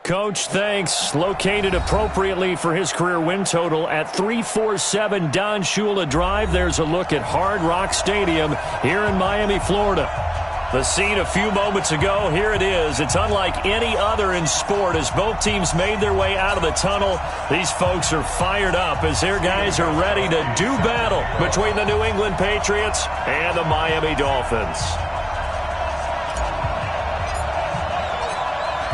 Coach, thanks. Located appropriately for his career win total at 347 Don Shula Drive. There's a look at Hard Rock Stadium here in Miami, Florida. The scene a few moments ago, here it is. It's unlike any other in sport as both teams made their way out of the tunnel. These folks are fired up as their guys are ready to do battle between the New England Patriots and the Miami Dolphins.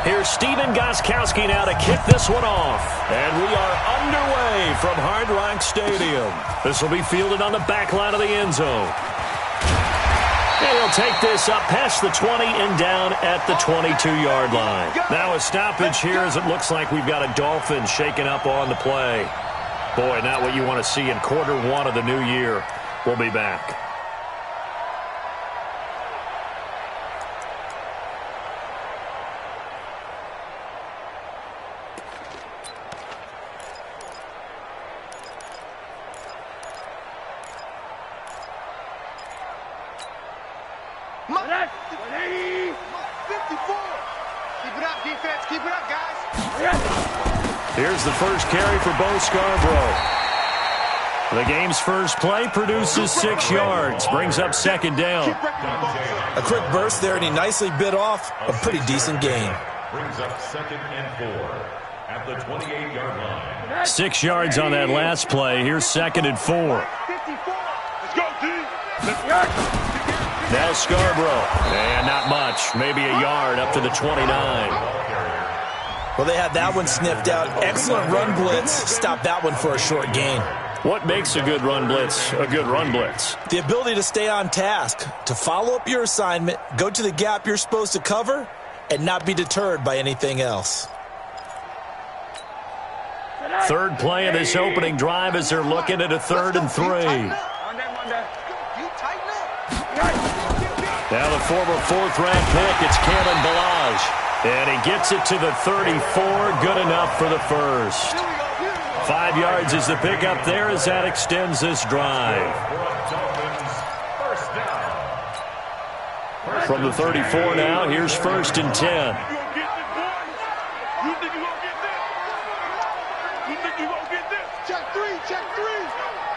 Here's Steven Gostkowski now to kick this one off. And we are underway from Hard Rock Stadium. This will be fielded on the back line of the end zone. And he'll take this up past the 20 and down at the 22-yard line. Now a stoppage here as it looks like we've got a Dolphin shaking up on the play. Boy, not what you want to see in quarter one of the new year. We'll be back. Here's the first carry for Bo Scarborough. The game's first play produces 6 yards, brings up second down. A quick burst there, and he nicely bit off a pretty decent gain. Brings up 2nd and 4 at the 28-yard line. 6 yards on that last play. Here's 2nd and 4. Let's go, D. Now Scarborough. And not much. Maybe a yard up to the 29. Well, they had that one sniffed out. Excellent run blitz. Stop that one for a short gain. What makes a good run blitz a good run blitz? The ability to stay on task, to follow up your assignment, go to the gap you're supposed to cover, and not be deterred by anything else. Third play of this opening drive as they're looking at a 3rd and 3. Now the former 4th-round pick, it's Kalen Ballage. And he gets it to the 34, good enough for the first. 5 yards is the pickup there as that extends this drive. From the 34 now, here's 1st and 10. Check three.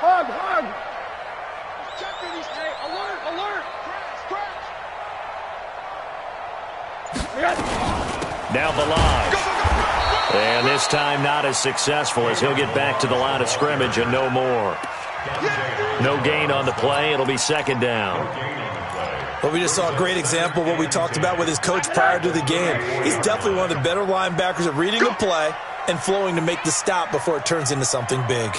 Hug. Check these. Hey, alert. Now Ballage. And this time not as successful as he'll get back to the line of scrimmage and no more. No gain on the play. It'll be 2nd down. Well, we just saw a great example of what we talked about with his coach prior to the game. He's definitely one of the better linebackers at reading a play and flowing to make the stop before it turns into something big.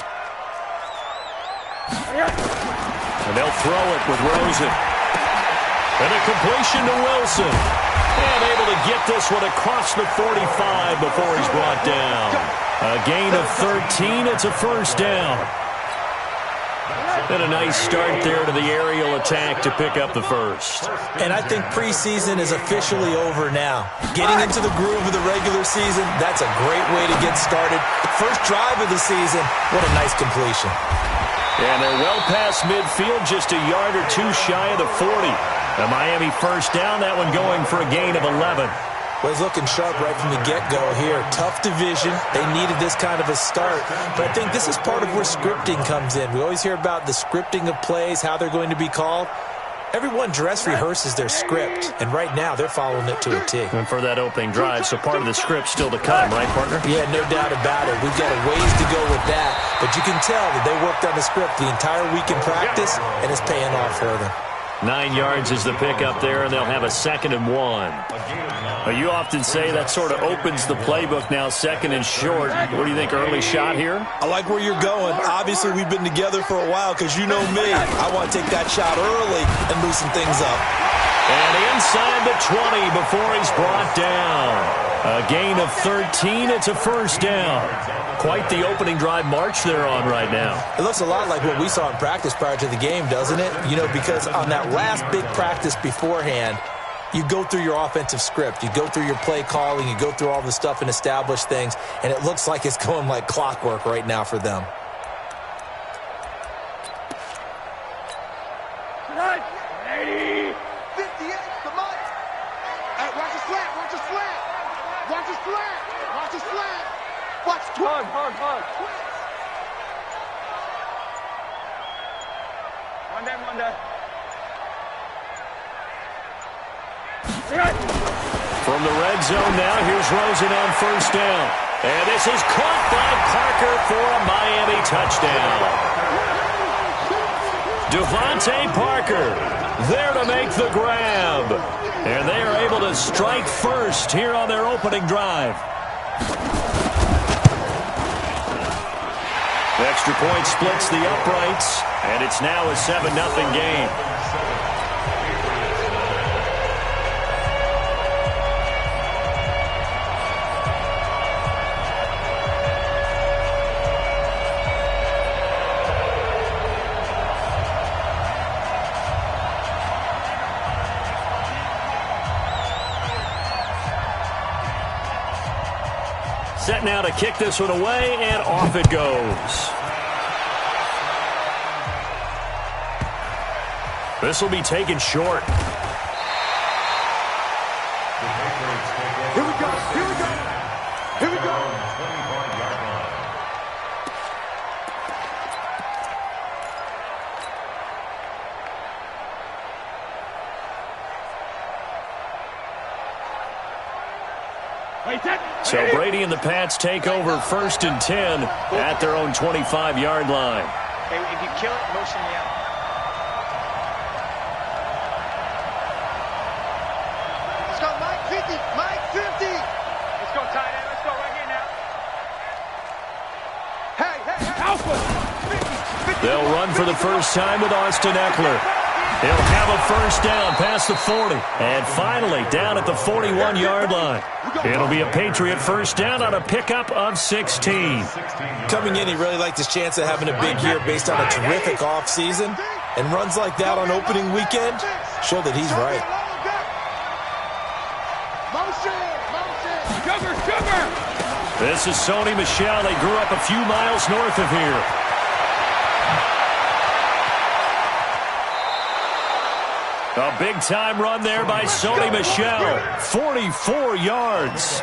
And they'll throw it with Rosen. And a completion to Wilson. And able to get this one across the 45 before he's brought down. A gain of 13. It's a 1st down. And a nice start there to the aerial attack to pick up the first. And I think preseason is officially over now. Getting into the groove of the regular season, that's a great way to get started. First drive of the season, what a nice completion. And they're well past midfield, just a yard or two shy of the 40. The Miami first down, that one going for a gain of 11. Well, he's looking sharp right from the get-go here. Tough division. They needed this kind of a start. But I think this is part of where scripting comes in. We always hear about the scripting of plays, how they're going to be called. Everyone dress rehearses their script, and right now they're following it to a T. And for that opening drive, so part of the script still to come, right, partner? Yeah, no doubt about it. We've got a ways to go with that, but you can tell that they worked on the script the entire week in practice, and it's paying off for them. 9 yards is the pickup there, and they'll have a 2nd and 1. You often say that sort of opens the playbook now, 2nd and short. What do you think, early shot here? I like where you're going. Obviously, we've been together for a while because you know me. I want to take that shot early and loosen things up. And inside the 20 before he's brought down. A gain of 13. It's a 1st down. Quite the opening drive march they're on right now. It looks a lot like what we saw in practice prior to the game, doesn't it? You know, because on that last big practice beforehand, you go through your offensive script. You go through your play calling. You go through all the stuff and establish things. And it looks like it's going like clockwork right now for them. Watch his flat. Watch his flat. Watch twist. Hug. One day. From the red zone now, here's Rosen on first down. And this is caught by Parker for a Miami touchdown. Devontae Parker there to make the grab. And they are able to strike first here on their opening drive. The extra point splits the uprights, and it's now a 7-0 game. Set now to kick this one away, and off it goes. This will be taken short. Here we go. So Brady and the Pats take over 1st and 10 at their own 25-yard line. Hey, if you kill it, motion me out. Let's go, Mike 50. Mike 50. Let's go, tight end. Let's go right here now. Hey. Alpha. 50. They'll run for the first time with Austin Eckler. He'll have a first down past the 40. And finally, down at the 41-yard line. It'll be a Patriot first down on a pickup of 16. Coming in, he really liked his chance of having a big year based on a terrific offseason. And runs like that on opening weekend show that he's right. Sugar. This is Sony Michel. They grew up a few miles north of here. A big-time run there by Sony Michel. 44 yards.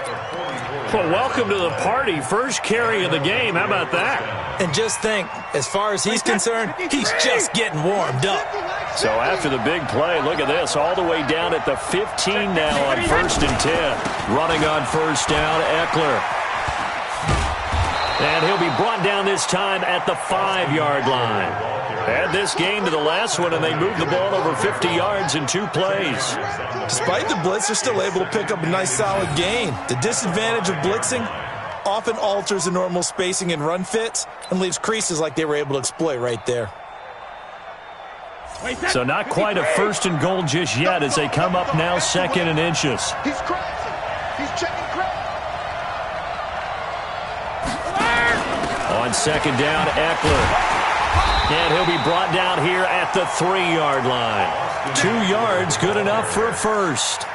Well, welcome to the party. First carry of the game. How about that? And just think, as far as he's concerned, he's just getting warmed up. So after the big play, look at this. All the way down at the 15 now on 1st and 10. Running on first down, Eckler. And he'll be brought down this time at the 5-yard line. Add this game to the last one, and they moved the ball over 50 yards in 2 plays. Despite the blitz, they're still able to pick up a nice solid gain. The disadvantage of blitzing often alters the normal spacing and run fits and leaves creases like they were able to exploit right there. So not quite a 1st and goal just yet as they come up now 2nd and inches. He's crashing. He's checking crash. On 2nd down, Eckler. And he'll be brought down here at the 3-yard line. 2 yards, good enough for a first.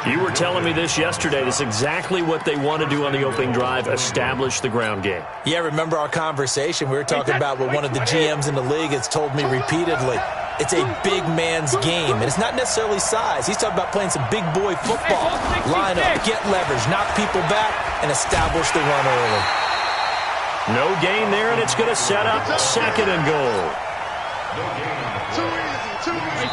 You were telling me this yesterday. This is exactly what they want to do on the opening drive, establish the ground game. Yeah, remember our conversation? We were talking about what one of the GMs in the league has told me repeatedly. It's a big man's game, and it's not necessarily size. He's talking about playing some big boy football. Line up, get leverage, knock people back, and establish the run early. No gain there, and it's going to set up 2nd and goal.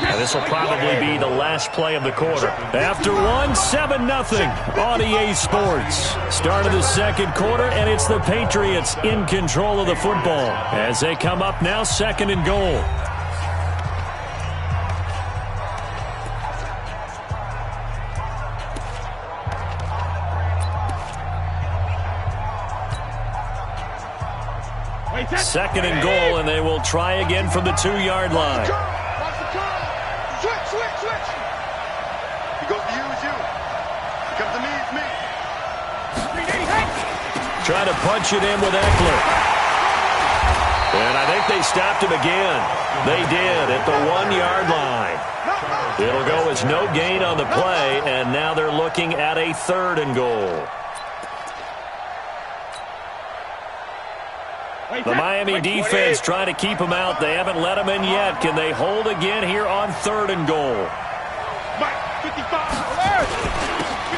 And this will probably be the last play of the quarter. After one, 7-0 on EA Sports. Start of the 2nd quarter, and it's the Patriots in control of the football as they come up now 2nd and goal. Second and goal, and they will try again from the 2-yard line. Switch. He goes to you, it's you. He comes to me, it's me. Trying to punch it in with Eckler. And I think they stopped him again. They did at the 1-yard line. It'll go as no gain on the play, and now they're looking at a 3rd and goal. The Miami defense trying to keep him out. They haven't let him in yet. Can they hold again here on 3rd and goal? Mike, 55, alert!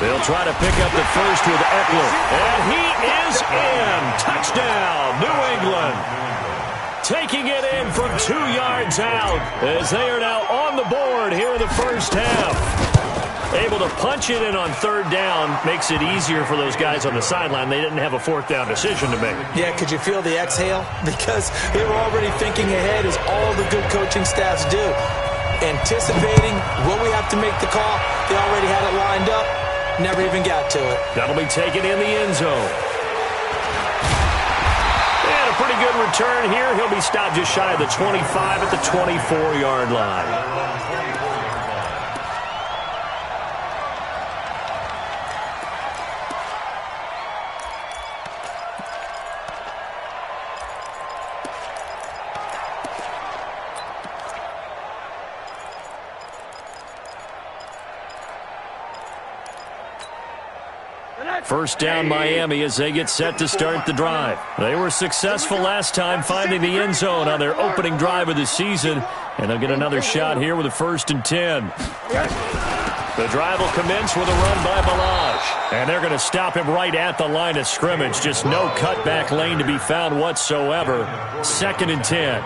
They'll try to pick up the first with Eckler. And he is in. Touchdown, New England. Taking it in from 2 yards out as they are now on the board here in the first half. Able to punch it in on third down makes it easier for those guys on the sideline. They didn't have a fourth down decision to make. Yeah, could you feel the exhale? Because they were already thinking ahead, as all the good coaching staffs do. Anticipating, will we have to make the call? They already had it lined up. Never even got to it. That'll be taken in the end zone. And a pretty good return here. He'll be stopped just shy of the 25 at the 24-yard line. First down, Miami, as they get set to start the drive. They were successful last time finding the end zone on their opening drive of the season, and they'll get another shot here with a 1st and 10. The drive will commence with a run by Balaj, and they're going to stop him right at the line of scrimmage. Just no cutback lane to be found whatsoever. 2nd and 10.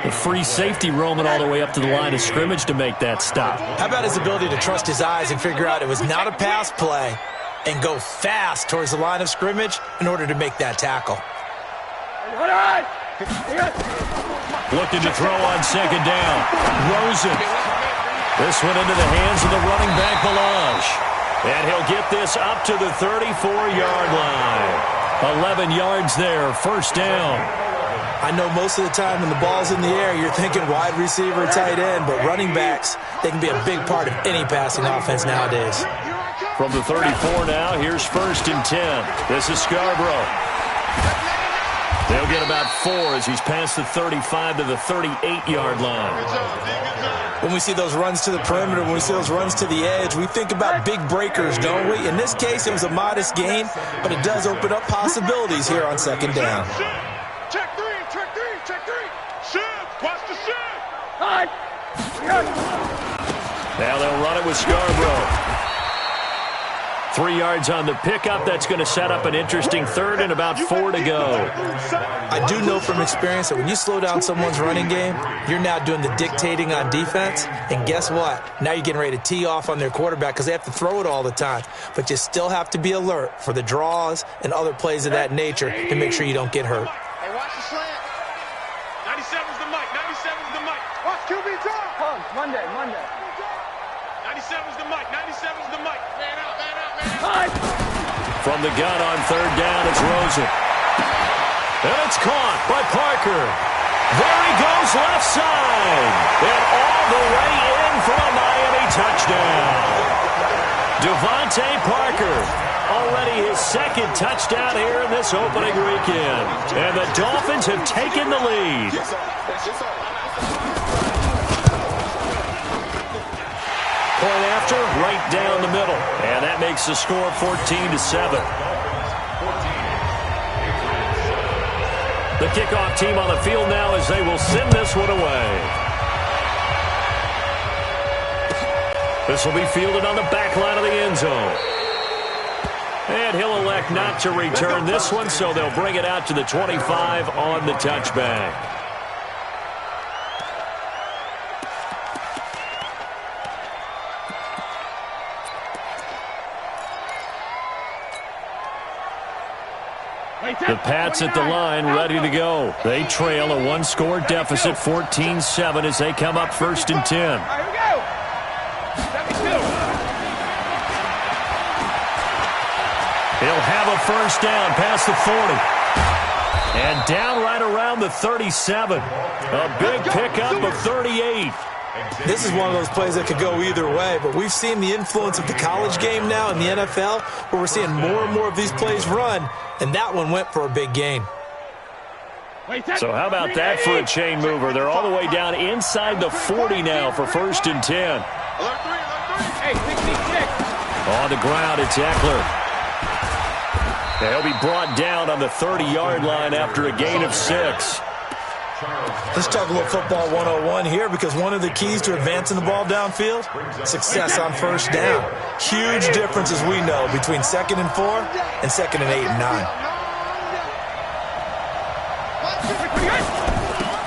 The free safety roaming all the way up to the line of scrimmage to make that stop. How about his ability to trust his eyes and figure out it was not a pass play and go fast towards the line of scrimmage in order to make that tackle. Looking to throw on 2nd down. Rosen. This one into the hands of the running back, Balaj. And he'll get this up to the 34-yard line. 11 yards there, 1st down. I know most of the time when the ball's in the air, you're thinking wide receiver, tight end, but running backs, they can be a big part of any passing offense nowadays. From the 34 now, here's 1st and 10. This is Scarborough. They'll get about 4 as he's past the 35 to the 38-yard line. When we see those runs to the perimeter, when we see those runs to the edge, we think about big breakers, don't we? In this case, it was a modest gain, but it does open up possibilities here on 2nd down. Check three. Shift, watch the shift. Now they'll run it with Scarborough. 3 yards on the pickup. That's going to set up an interesting 3rd and about 4 to go. I do know from experience that when you slow down someone's running game, you're now doing the dictating on defense. And guess what? Now you're getting ready to tee off on their quarterback because they have to throw it all the time. But you still have to be alert for the draws and other plays of that nature to make sure you don't get hurt. Hey, watch the slant. 97's the mic. Watch QB drop. Monday. 97's the mic. Man out. From the gun on 3rd down, it's Rosen. And it's caught by Parker. There he goes left side. And all the way in for a Miami touchdown. Devontae Parker, already his 2nd touchdown here in this opening weekend. And the Dolphins have taken the lead. Point after, right down the middle. And that makes the score 14-7. The kickoff team on the field now as they will send this one away. This will be fielded on the back line of the end zone. And he'll elect not to return this one, so they'll bring it out to the 25 on the touchback. The Pats at the line, ready to go. They trail a 1-score deficit, 14-7, as they come up 1st and 10. All right, here we go. 72. He'll have a 1st down past the 40. And down right around the 37. A big pickup of 38. This is one of those plays that could go either way, but we've seen the influence of the college game now in the NFL, where we're seeing more and more of these plays run, and that one went for a big gain. So how about that for a chain mover? They're all the way down inside the 40 now for 1st and 10. Alert 3. Hey, 66. On the ground, it's Eckler. He'll be brought down on the 30-yard line after a gain of 6. Let's talk a little football 101 here, because one of the keys to advancing the ball downfield, success on first down. Huge difference, as we know, between 2nd and 4 and 2nd and 8 and 9.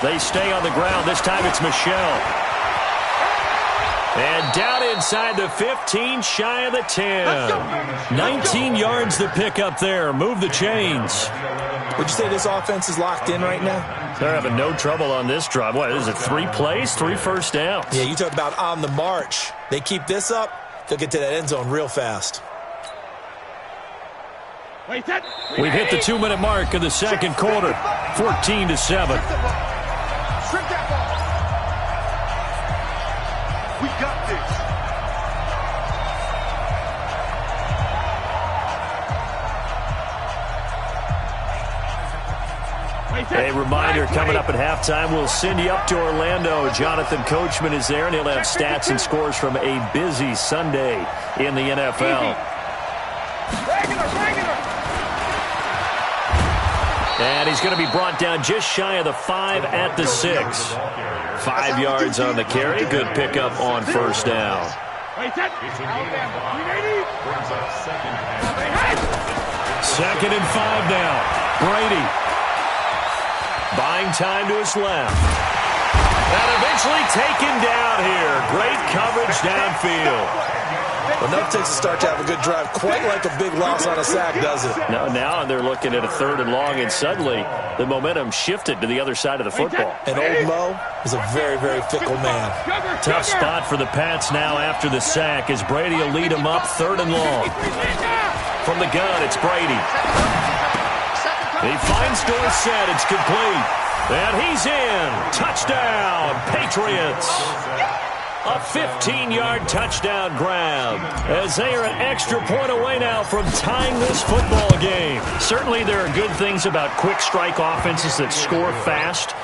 They stay on the ground. This time it's Michelle. And down inside the 15, shy of the 10. 19 yards to pick up there. Move the chains. Would you say this offense is locked in right now? They're having no trouble on this drive. What is it, 3 plays, 3 first downs? Yeah, you talk about on the march. They keep this up, they'll get to that end zone real fast. We've hit the 2-minute mark of the second quarter, 14-7. We got this. A reminder, coming up at halftime, we'll send you up to Orlando. Jonathan Coachman is there, and he'll have stats and scores from a busy Sunday in the NFL. And he's going to be brought down just shy of the 5 at the 6. 5 yards on the carry. Good pickup on first down. Second and 5 now. Brady buying time to his left. And eventually taken down here. Great coverage downfield. Well, enough takes a start to have a good drive. Quite like a big loss on a sack, does it? No, now they're looking at a 3rd and long, and suddenly the momentum shifted to the other side of the football. And old Mo is a very, very fickle man. Tough spot for the Pats now after the sack, as Brady will lead them up 3rd and long. From the gun, it's Brady. He finds Dorsett. It's complete. And he's in. Touchdown, Patriots. A 15-yard touchdown grab, as they are an extra point away now from tying this football game. Certainly there are good things about quick strike offenses that score fast,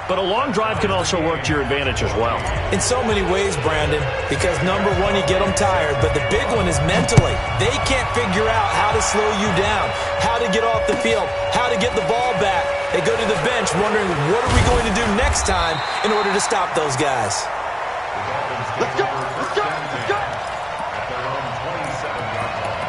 but a long drive can also work to your advantage as well. In so many ways, Brandon, because number one, you get them tired, but the big one is mentally. They can't figure out how to slow you down, how to get off the field, how to get the ball back. They go to the bench wondering, what are we going to do next time in order to stop those guys? Let's go! Let's go! Let's go! At their own 27-yard line.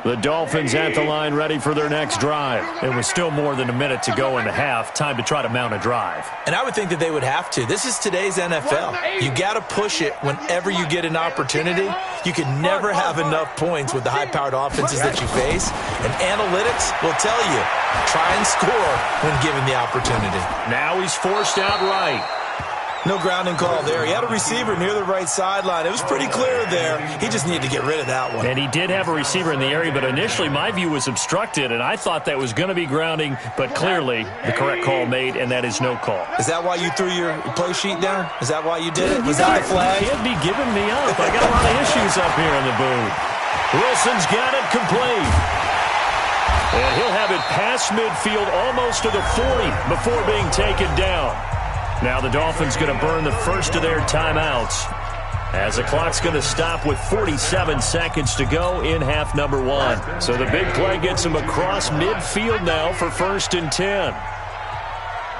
The Dolphins at the line, ready for their next drive. It was still more than a minute to go in the half. Time to try to mount a drive. And I would think that they would have to. This is today's NFL. You got to push it whenever you get an opportunity. You can never have enough points with the high-powered offenses that you face. And analytics will tell you, try and score when given the opportunity. Now he's forced out right. No grounding call there. He had a receiver near the right sideline. It was pretty clear there. He just needed to get rid of that one. And he did have a receiver in the area, but initially my view was obstructed, and I thought that was going to be grounding, but clearly the correct call made, and that is no call. Is that why you threw your play sheet down? Is that why you did it? Was that the flag? He'd be giving me up. I got a lot of issues up here in the booth. Wilson's got it complete. And he'll have it past midfield almost to the 40 before being taken down. Now the Dolphins going to burn the first of their timeouts, as the clock's going to stop with 47 seconds to go in half number 1. So the big play gets him across midfield now for 1st and 10.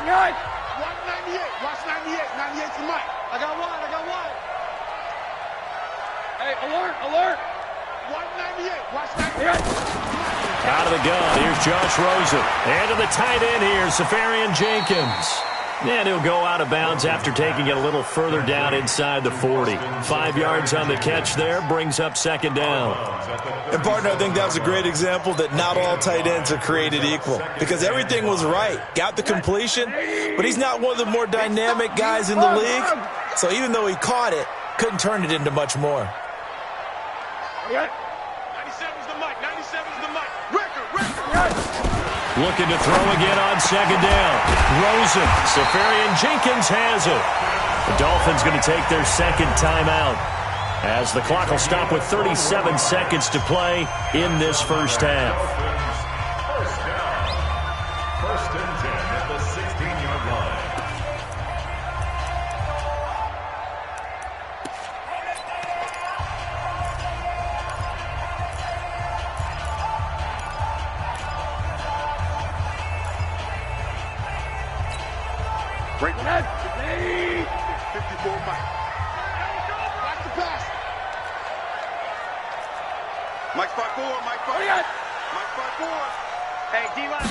Right. 198. Watch 98. 98's the mic. I got one. Hey, alert. 198. Watch 98. Out of the gun, here's Josh Rosen. And to the tight end here, Safarian Jenkins. And he'll go out of bounds after taking it a little further down inside the 40. 5 yards on the catch there, brings up 2nd down. And, partner, I think that was a great example that not all tight ends are created equal, because everything was right. Got the completion, but he's not one of the more dynamic guys in the league. So even though he caught it, couldn't turn it into much more. 97's the mic. 97's the mic. Record. Looking to throw again on 2nd down. Rosen. Safarian Jenkins has it. The Dolphins going to take their 2nd timeout, as the clock will stop with 37 seconds to play in this first half. First down. 1st and 10 at the 16-yard line. Break. 54, Mike. Watch the pass. Mike 5-4, Mike 5. Mike 5-4. Hey, D-line.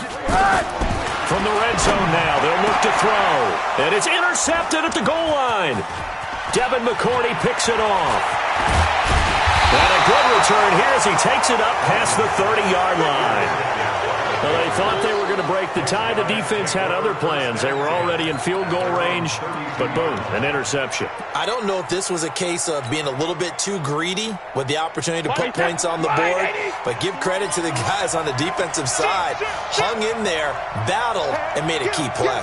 From the red zone now, they'll look to throw. And it's intercepted at the goal line. Devin McCourty picks it off. And a good return here as he takes it up past the 30-yard line. Well, they thought they were going to break the tie. The defense had other plans. They were already in field goal range, but boom, an interception. I don't know if this was a case of being a little bit too greedy with the opportunity to put points on the board, but give credit to the guys on the defensive side. Hung in there, battled, and made a key play.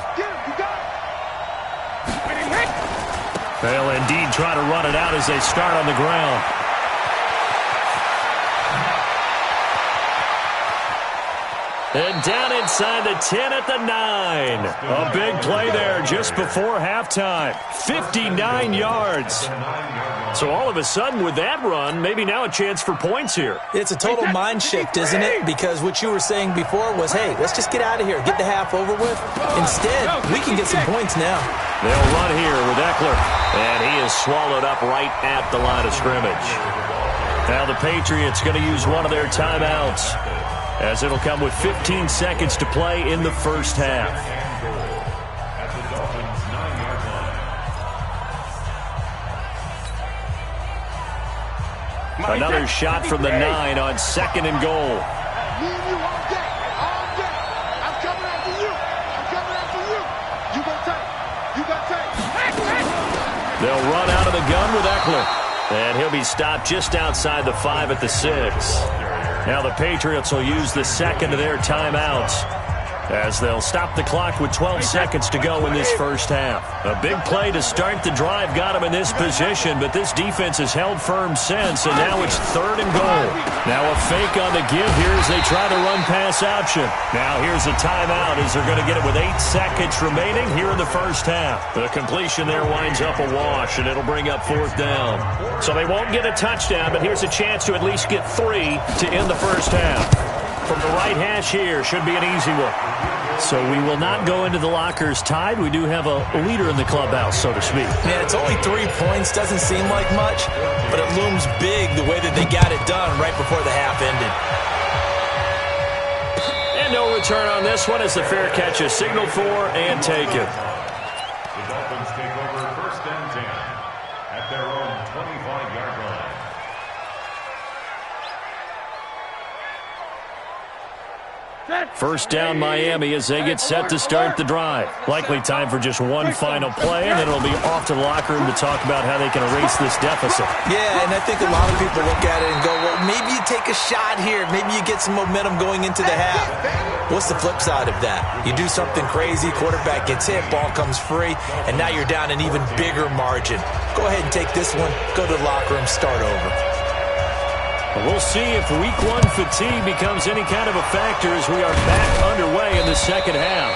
They'll indeed try to run it out as they start on the ground. And down inside the 10 at the 9. A big play there just before halftime. 59 yards. So all of a sudden with that run, maybe now a chance for points here. It's a total mind shift, isn't it? Because what you were saying before was, hey, let's just get out of here, get the half over with. Instead, we can get some points now. They'll run here with Eckler. And he is swallowed up right at the line of scrimmage. Now the Patriots going to use one of their timeouts, as it'll come with 15 seconds to play in the first half. At the Dolphins' 9-yard line. Another shot from the 9 on 2nd and goal. Me and you all day. All day. I'm coming after you. I'm coming after you. You got tight. You got tight. They'll run out of the gun with Eckler. And he'll be stopped just outside the 5 at the 6. Now the Patriots will use the second of their timeouts, as they'll stop the clock with 12 seconds to go in this first half. A big play to start the drive got him in this position, but this defense has held firm since, and now it's 3rd and goal. Now a fake on the give here as they try to run pass option. Now here's a timeout as they're going to get it with 8 seconds remaining here in the first half. The completion there winds up a wash, and it'll bring up 4th down. So they won't get a touchdown, but here's a chance to at least get 3 to end the first half. From the right hash here, should be an easy one. So we will not go into the lockers tied. We do have a leader in the clubhouse, so to speak. Man, it's only 3 points. Doesn't seem like much, but it looms big the way that they got it done right before the half ended. And no return on this one as the fair catch is signaled for and taken. The Dolphins take over 1st and 10 at their own 25-yard line. First down Miami as they get set to start the drive. Likely time for just one final play, and then it'll be off to the locker room to talk about how they can erase this deficit. Yeah, and I think a lot of people look at it and go, well, maybe you take a shot here. Maybe you get some momentum going into the half. What's the flip side of that? You do something crazy, quarterback gets hit, ball comes free, and now you're down an even bigger margin. Go ahead and take this one, go to the locker room, start over. We'll see if week 1 fatigue becomes any kind of a factor as we are back underway in the second half.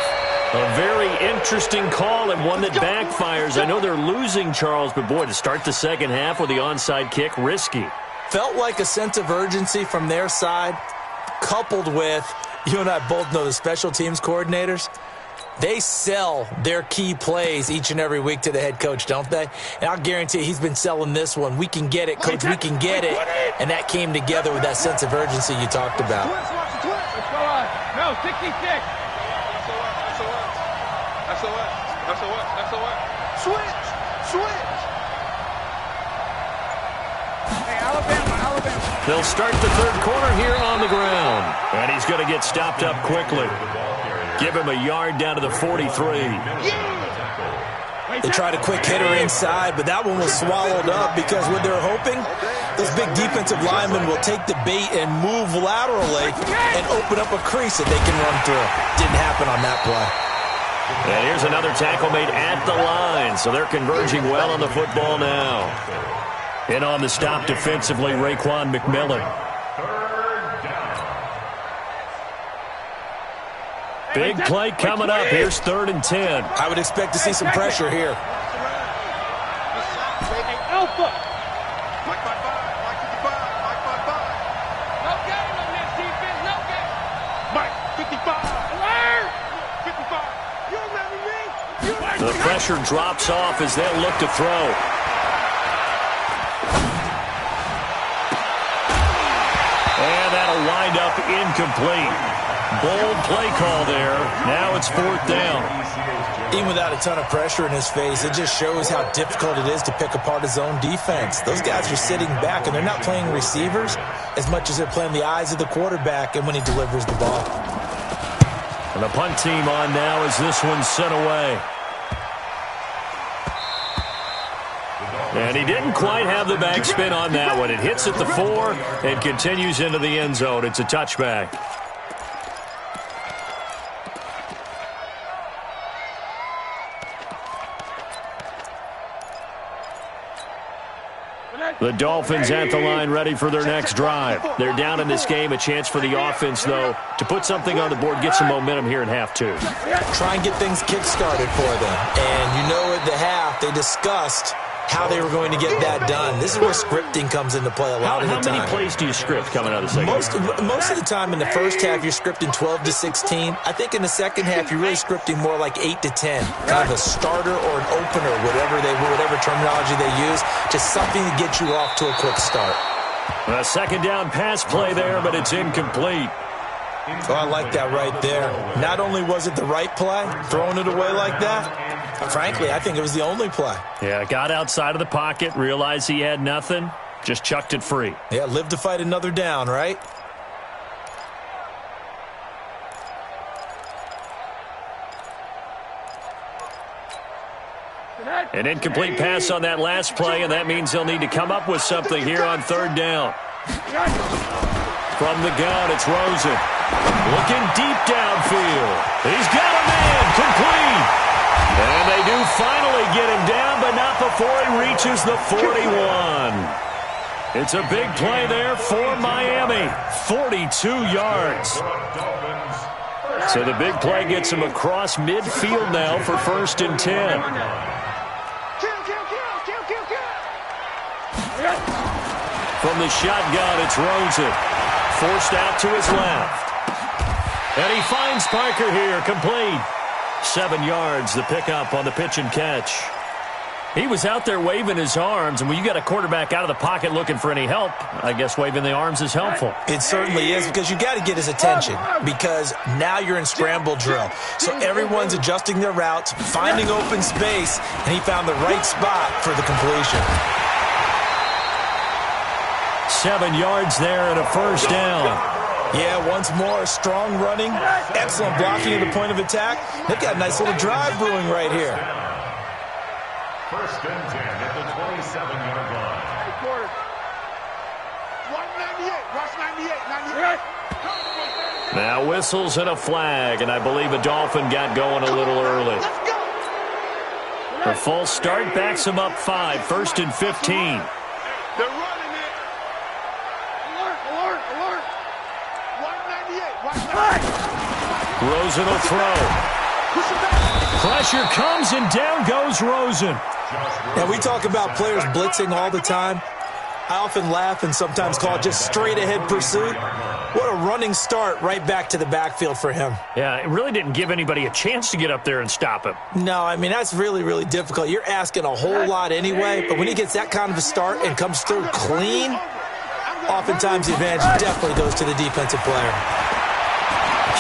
A very interesting call and one that backfires. I know they're losing, Charles, but boy, to start the second half with the onside kick, risky. Felt like a sense of urgency from their side, coupled with, you and I both know the special teams coordinators. They sell their key plays each and every week to the head coach, don't they? And I'll guarantee he's been selling this one. We can get it, coach, we can get it. And that came together with that sense of urgency you talked about. Let's go on. No, 66. Switch. Hey, Alabama. They'll start the 3rd quarter here on the ground. And he's going to get stopped up quickly. Give him a yard down to the 43. They tried a quick hitter inside, but that one was swallowed up because what they're hoping, those big defensive linemen will take the bait and move laterally and open up a crease that they can run through. Didn't happen on that play. And here's another tackle made at the line, so they're converging well on the football now. In on the stop defensively, Raekwon McMillan. Big play coming up. Here's 3rd and 10. I would expect to see some pressure here. Alpha. Mike 5-5. Mike 55. Mike 5-5. No game on this defense. No game. Mike 55. Alert. 55. You remember me? The pressure drops off as they'll look to throw. And that'll wind up incomplete. Bold play call there. Now it's 4th down. Even without a ton of pressure in his face, it just shows how difficult it is to pick apart his own defense. Those guys are sitting back, and they're not playing receivers as much as they're playing the eyes of the quarterback and when he delivers the ball. And the punt team on now as this one's sent away. And he didn't quite have the backspin on that one. It hits at the 4 and continues into the end zone. It's a touchback. The Dolphins at the line ready for their next drive. They're down in this game. A chance for the offense, though, to put something on the board, get some momentum here in half 2. Try and get things kick-started for them. And you know at the half, they discussed how they were going to get that done. This is where scripting comes into play a lot of the time. How many plays do you script coming out of the second half? Most of the time in the first half, you're scripting 12 to 16. I think in the second half, you're really scripting more like 8 to 10. Kind of a starter or an opener, whatever terminology they use, just something to get you off to a quick start. A second down pass play there, but it's incomplete. Oh, I like that right there. Not only was it the right play, throwing it away like that, frankly, I think it was the only play. Yeah, got outside of the pocket, realized he had nothing, just chucked it free. Yeah, live to fight another down, right? An incomplete pass on that last play, and that means they'll need to come up with something here on 3rd down. From the gun, it's Rosen. Looking deep downfield. He's got a man, complete. And they do finally get him down, but not before he reaches the 41. It's a big play there for Miami. 42 yards. So the big play gets him across midfield now for 1st and 10. From the shotgun, it's Rosen. Forced out to his left. And he finds Parker here, complete. 7 yards, the pickup on the pitch and catch. He was out there waving his arms, and when you got a quarterback out of the pocket looking for any help, I guess waving the arms is helpful. It certainly is, because you got to get his attention, because now you're in scramble drill. So everyone's adjusting their routes, finding open space, and he found the right spot for the completion. 7 yards there and a 1st down. Yeah, once more, strong running, excellent blocking at the point of attack. They've got a nice little drive brewing right here. 1st and 10 at the 27-yard line. 198, watch 98, 98. Now whistles and a flag, and I believe a Dolphin got going a little early. The false start backs him up 5, 1st and 15. They're running it. Alert, alert, alert. 198, watch 98. Rosen will throw. Pressure comes, and down goes Rosen. Now, we talk about players blitzing all the time. I often laugh and sometimes call it just straight-ahead pursuit. What a running start right back to the backfield for him. Yeah, it really didn't give anybody a chance to get up there and stop him. No, I mean, that's really, really difficult. You're asking a whole lot anyway, but when he gets that kind of a start and comes through clean, oftentimes the advantage definitely goes to the defensive player.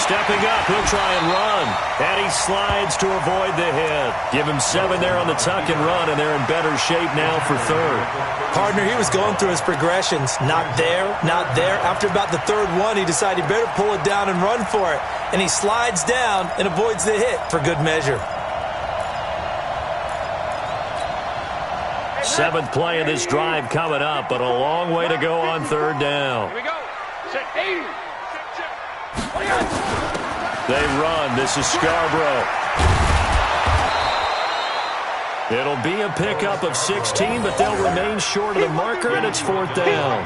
Stepping up, he'll try and run. And he slides to avoid the hit. Give him 7 there on the tuck and run, and they're in better shape now for 3rd. Partner, he was going through his progressions. Not there, not there. After about the 3rd one, he decided he better pull it down and run for it. And he slides down and avoids the hit for good measure. 7th play of this drive coming up, but a long way to go on 3rd down. Here we go. Set 80. They run. This is Scarborough. It'll be a pickup of 16, but they'll remain short of the marker, and it's 4th down.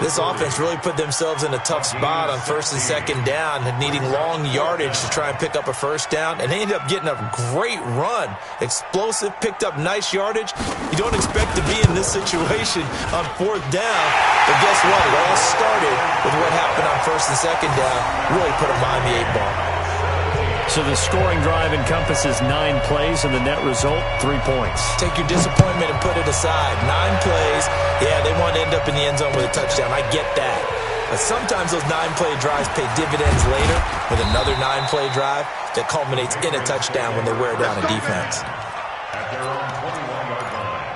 This offense really put themselves in a tough spot on 1st and 2nd down, needing long yardage to try and pick up a 1st down, and they ended up getting a great run. Explosive, picked up nice yardage. You don't expect to be in this situation on 4th down, but guess what? It all started with what happened on 1st and 2nd down. Really put them behind the 8 ball. So the scoring drive encompasses 9 plays, and the net result, 3 points. Take your disappointment and put it aside. 9 plays. Yeah, they want to end up in the end zone with a touchdown. I get that. But sometimes those 9-play drives pay dividends later with another 9-play drive that culminates in a touchdown when they wear down a defense. At their own 21-yard line.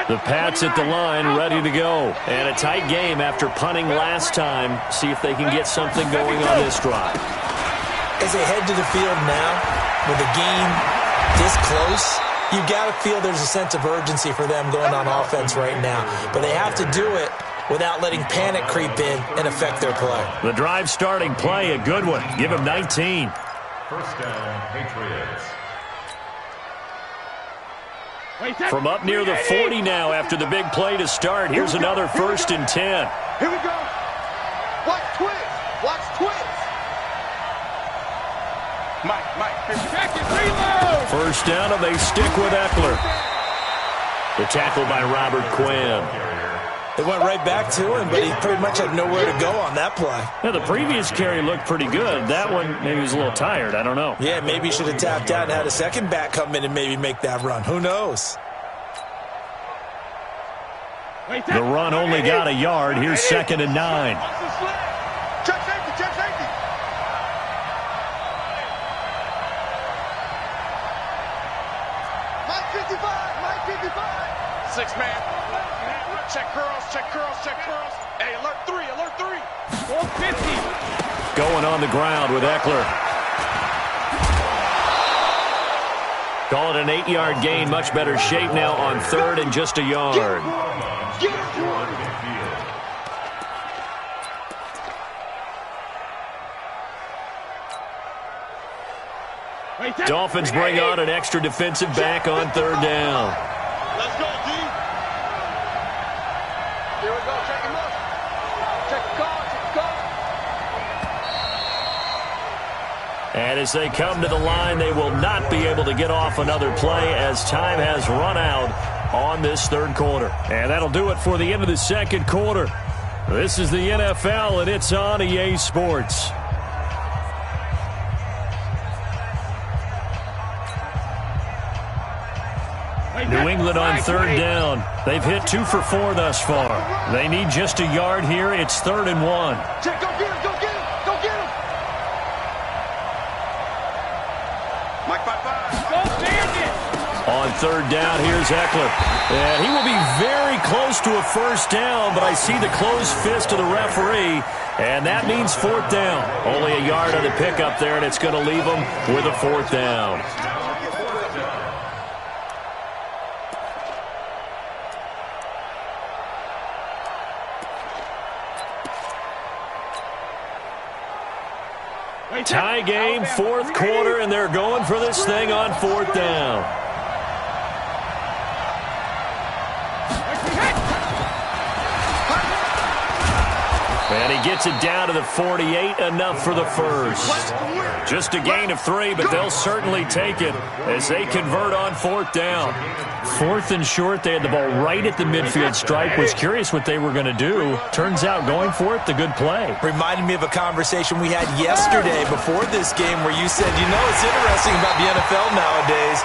The Pats at the line, ready to go. And a tight game after punting last time. See if they can get something going on this drive. As they head to the field now, with the game this close, you've got to feel there's a sense of urgency for them going on offense right now. But they have to do it without letting panic creep in and affect their play. The drive starting play, a good one. Give him 19. First down, Patriots. From up near the 40 now after the big play to start. Here's another 1st and 10. Here we go. Watch twist. Watch twist. Mike, reload. First down, and they stick with Eckler. The tackle by Robert Quinn. They went right back to him, but he pretty much had nowhere to go on that play. Now, the previous carry looked pretty good. That one, maybe he was a little tired. I don't know. Yeah, maybe he should have tapped out and had a second back come in and maybe make that run. Who knows? The run only got a yard. Here's 2nd and 9. Check safety. Mike 55. 6-man. Check curls. Hey, alert 3. 450. Going on the ground with Eckler. Call it an 8-yard gain. Much better shape now on 3rd and just a yard. Dolphins bring on an extra defensive back on 3rd down. Let's go, D. Here we go. Check him up. Check the call. And as they come to the line, they will not be able to get off another play as time has run out on this 3rd quarter. And that'll do it for the end of the 2nd quarter. This is the NFL, and it's on EA Sports. New England on 3rd down. They've hit 2 for 4 thus far. They need just a yard here. It's 3rd and 1. Check, go get him. Mike 55. Go Bandit. On 3rd down, here's Eckler. And he will be very close to a 1st down, but I see the closed fist of the referee, and that means 4th down. Only a yard on the pickup there, and it's going to leave them with a 4th down. Tie game, 4th quarter, and they're going for this thing on 4th down. And he gets it down to the 48, enough for the 1st. Just a gain of 3, but they'll certainly take it as they convert on 4th down. 4th and short, they had the ball right at the midfield stripe. Was curious what they were going to do. Turns out going for it, the good play. Reminded me of a conversation we had yesterday before this game where you said, you know, it's interesting about the NFL nowadays.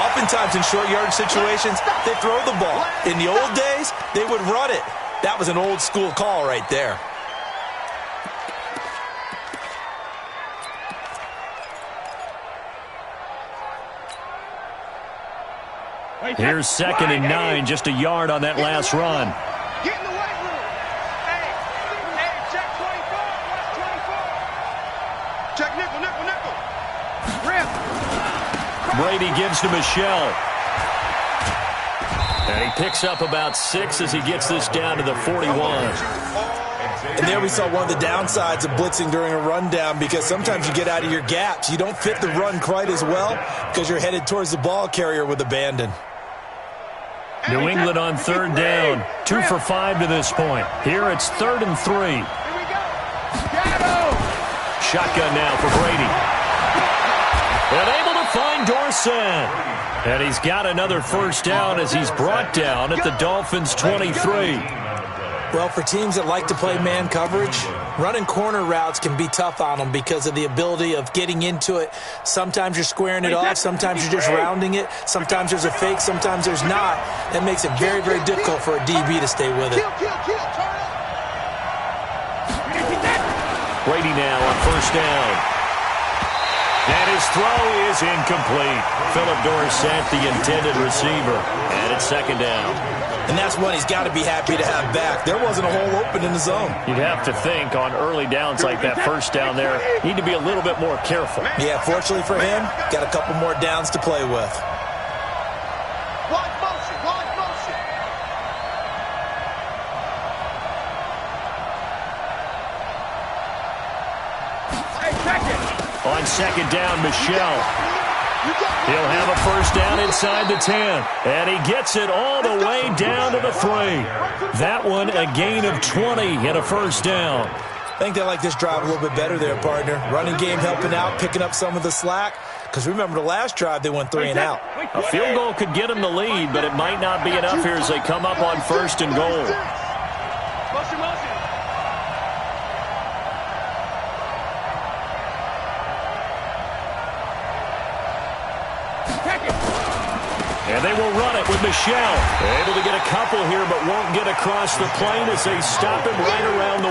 Oftentimes in short yardage situations, they throw the ball. In the old days, they would run it. That was an old school call right there. Here's 2nd and 9, just a yard on that last run. Get in the weight room. Hey, check 24. Watch 24. Check nickel. Rip. Brady gives to Michelle. And he picks up about 6 as he gets this down to the 41. And there we saw one of the downsides of blitzing during a rundown, because sometimes you get out of your gaps. You don't fit the run quite as well because you're headed towards the ball carrier with abandon. New England on 3rd down. 2 for 5 to this point. Here it's 3rd and 3. Here we go. Gatto. Shotgun now for Brady. And able to find Dorsett. And he's got another 1st down as he's brought down at the Dolphins' 23. Well, for teams that like to play man coverage, running corner routes can be tough on them because of the ability of getting into it. Sometimes you're squaring it off. Sometimes you're just rounding it. Sometimes there's a fake. Sometimes there's not. That makes it very, very difficult for a DB to stay with it. Brady now on first down. And his throw is incomplete. Philip Dorsett, the intended receiver. And it's second down. And that's one he's got to be happy to have back. There wasn't a hole open in the zone. You'd have to think on early downs like that first down there, need to be a little bit more careful. Yeah, fortunately for him, got a couple more downs to play with. Wide motion, wide motion. Hey, check it. On second down, Michelle. He'll have a first down inside the 10. And he gets it all the way down to the 3. That one a gain of 20 and a first down. I think they like this drive a little bit better there, partner. Running game helping out, picking up some of the slack. Because remember, the last drive, they went 3 and out. A field goal could get them the lead, but it might not be enough here as they come up on first and goal. Motion, motion. And they will run it with Michelle. Able to get a couple here, but won't get across the plane as they stop him right around the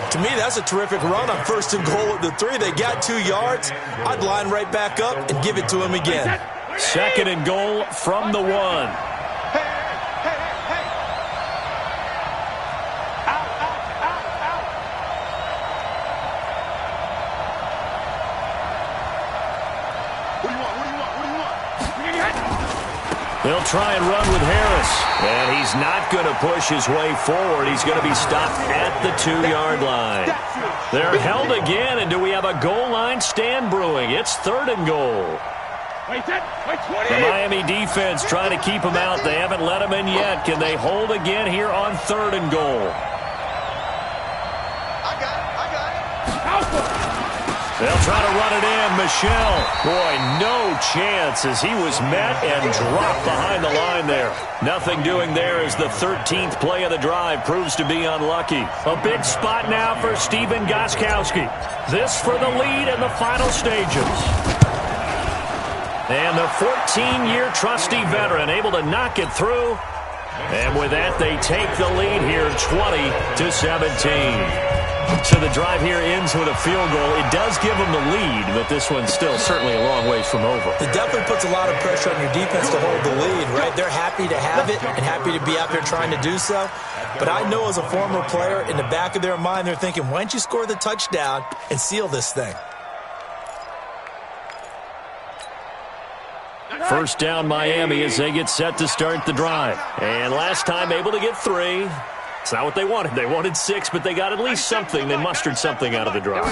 1. To me, that's a terrific run on first and goal at the 3. They got 2 yards. I'd line right back up and give it to him again. Second and goal from the 1. Hey, hey, hey. Out, out, out, out. What do you want? What do you want? What do you want? They'll try and run with Harris. And he's not going to push his way forward. He's going to be stopped at the 2-yard line. They're held again, and do we have a goal line stand brewing? It's third and goal. Wait, 20. The Miami defense trying to keep him out. They haven't let him in yet. Can they hold again here on third and goal? I got it. They'll try to run it in. Michelle. Boy, no chance as he was met and dropped behind the line there. Nothing doing there as the 13th play of the drive proves to be unlucky. A big spot now for Stephen Gostkowski. This for the lead in the final stages. And the 14-year trusty veteran able to knock it through. And with that, they take the lead here 20-17. So the drive here ends with a field goal. It does give them the lead, but this one's still certainly a long ways from over. It definitely puts a lot of pressure on your defense to hold the lead, right? They're happy to have it and happy to be out there trying to do so. But I know as a former player, in the back of their mind, they're thinking, why don't you score the touchdown and seal this thing? First down, Miami, as they get set to start the drive. And last time able to get 3. It's not what they wanted. They wanted 6, but they got at least something. They mustered something out of the drive.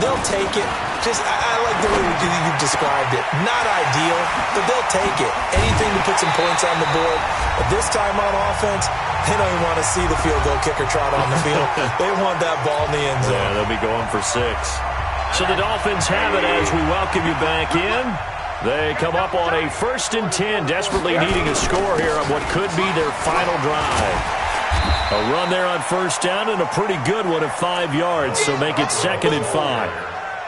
They'll take it. I like the way you've described it. Not ideal, but they'll take it. Anything to put some points on the board. But this time on offense, they don't even want to see the field goal kicker trot on the field. They want that ball in the end zone. Yeah, they'll be going for 6. So the Dolphins have it as we welcome you back in. They come up on a 1st and 10, desperately needing a score here on what could be their final drive. A run there on first down and a pretty good one of 5 yards, so make it 2nd and 5.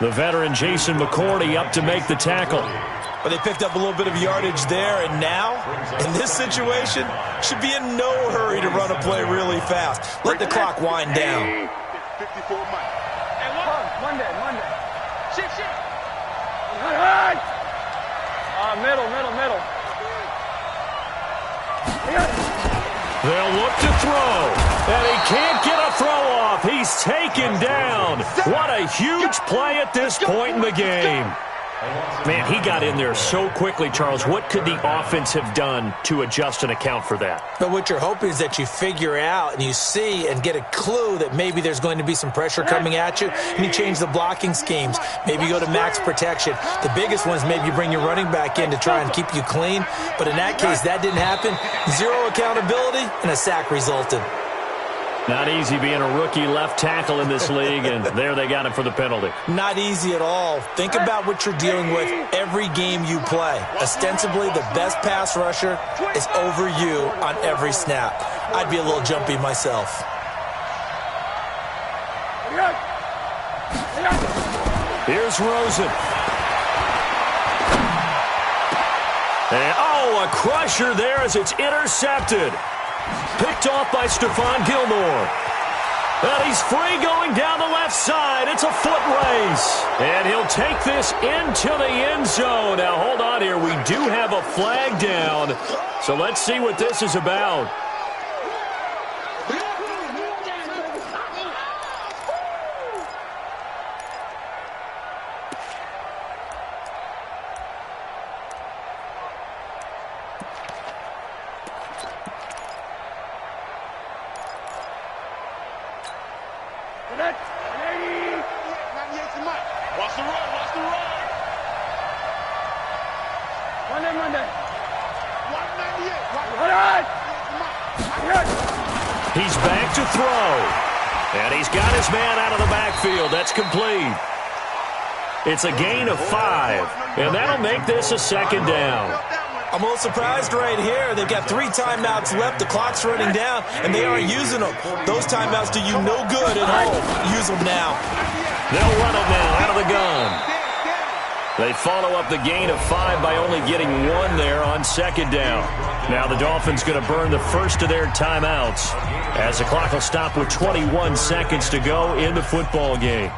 The veteran Jason McCourty up to make the tackle. But they picked up a little bit of yardage there, and now, in this situation, should be in no hurry to run a play really fast. Let the clock wind down. 54 Mike. Hey, Monday. Shit. Middle. They'll look to throw, and he can't get a throw off. He's taken down. What a huge play at this point in the game. Man, he got in there so quickly, Charles. What could the offense have done to adjust and account for that? But what you're hoping is that you figure out and you see and get a clue that maybe there's going to be some pressure coming at you, and you change the blocking schemes. Maybe you go to max protection. The biggest one is maybe you bring your running back in to try and keep you clean. But in that case, that didn't happen. 0 accountability, and a sack resulted. Not easy being a rookie left tackle in this league, and there they got him for the penalty. Not easy at all. Think about what you're dealing with every game you play. Ostensibly, the best pass rusher is over you on every snap. I'd be a little jumpy myself. Here's Rosen. And, a crusher there as it's intercepted. Picked off by Stephon Gilmore. And he's free going down the left side. It's a foot race. And he'll take this into the end zone. Now, hold on here. We do have a flag down. So let's see what this is about. He's back to throw. And he's got his man out of the backfield. That's complete. It's a gain of 5. And that'll make this a second down. I'm a little surprised right here. They've got 3 timeouts left. The clock's running down, and they aren't using them. Those timeouts do you no good at home. Use them now. They'll run it now out of the gun. They follow up the gain of 5 by only getting 1 there on second down. Now the Dolphins going to burn the first of their timeouts as the clock will stop with 21 seconds to go in the football game.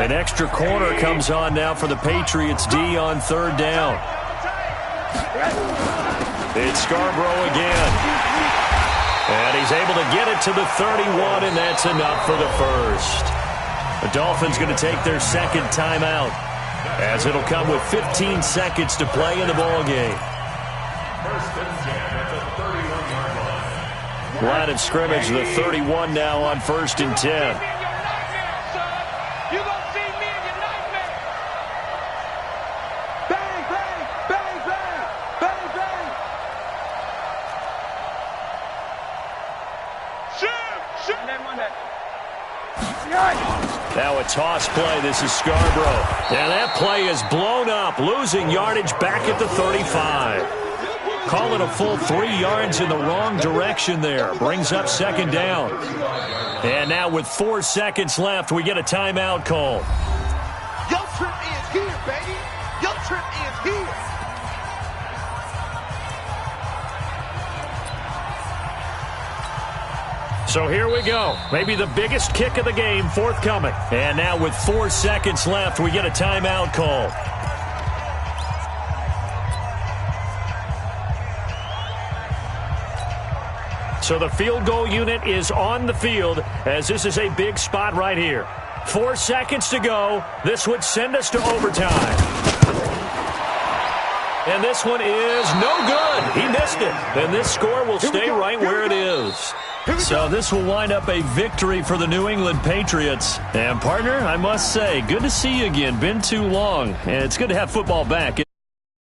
An extra corner comes on now for the Patriots D on third down. It's Scarborough again. And he's able to get it to the 31, and that's enough for the first. The Dolphins going to take their second timeout as it'll come with 15 seconds to play in the ball game. First and 10 at the 31-yard line. Line of scrimmage, the 31 now on first and 10. Now a toss play. This is Scarborough. And that play is blown up, losing yardage back at the 35. Call it a full 3 yards in the wrong direction there. Brings up second down. And now with 4 seconds left, we get a timeout call. Your trip is here, baby. Your trip is here. So here we go. Maybe the biggest kick of the game forthcoming. And now with 4 seconds left, we get a timeout call. So the field goal unit is on the field as this is a big spot right here. 4 seconds to go. This would send us to overtime. And this one is no good. He missed it. And this score will stay right where it is. So this will wind up a victory for the New England Patriots. And, partner, I must say, good to see you again. Been too long. And it's good to have football back.